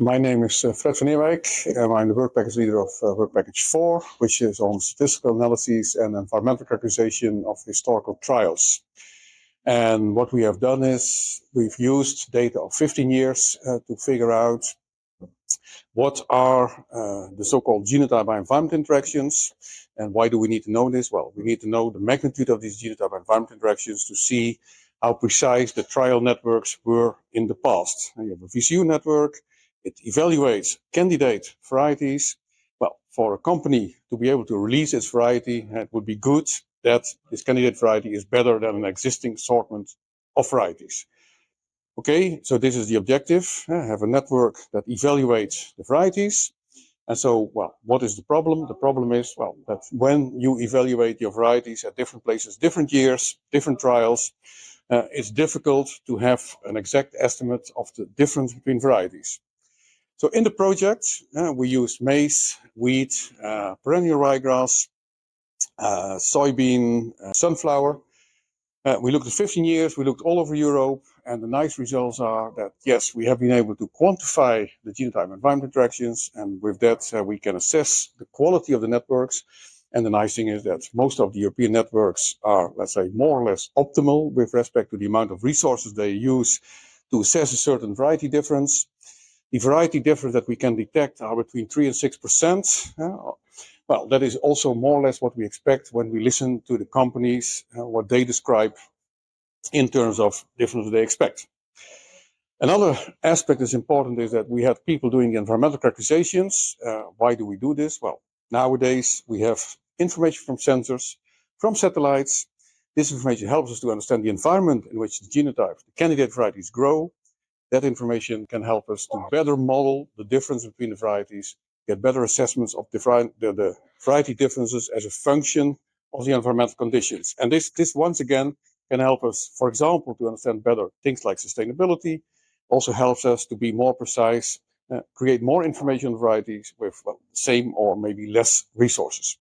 My name is Fred van Eeuwijk. I'm the work package leader of work package 4, which is on statistical analyses and environmental characterization of historical trials. And what we have done is we've used data of 15 years to figure out what are the so-called genotype by environment interactions. And why do we need to know this? Well, we need to know the magnitude of these genotype by environment interactions to see how precise the trial networks were in the past. And you have a VCU network. It evaluates candidate varieties. Well, for a company to be able to release its variety, it would be good that this candidate variety is better than an existing assortment of varieties. Okay, so this is the objective. Have a network that evaluates the varieties. And so, well, what is the problem? The problem is, well, that when you evaluate your varieties at different places, different years, different trials, it's difficult to have an exact estimate of the difference between varieties. So in the project, we use maize, wheat, perennial ryegrass, soybean, sunflower. We looked at 15 years, we looked all over Europe, and the nice results are that, yes, we have been able to quantify the genotype environment interactions, and with that, we can assess the quality of the networks. And the nice thing is that most of the European networks are, let's say, more or less optimal with respect to the amount of resources they use to assess a certain variety difference. The variety difference that we can detect are between 3 and 6%. Well, that is also more or less what we expect when we listen to the companies, what they describe in terms of difference they expect. Another aspect that's important is that we have people doing the environmental characterizations. Why do we do this? Well, nowadays we have information from sensors, from satellites. This information helps us to understand the environment in which the genotype, the candidate varieties grow. That information can help us to better model the difference between the varieties, get better assessments of the variety differences as a function of the environmental conditions. And this once again can help us, for example, to understand better things like sustainability. Also helps us to be more precise, create more information on varieties with the same or maybe less resources.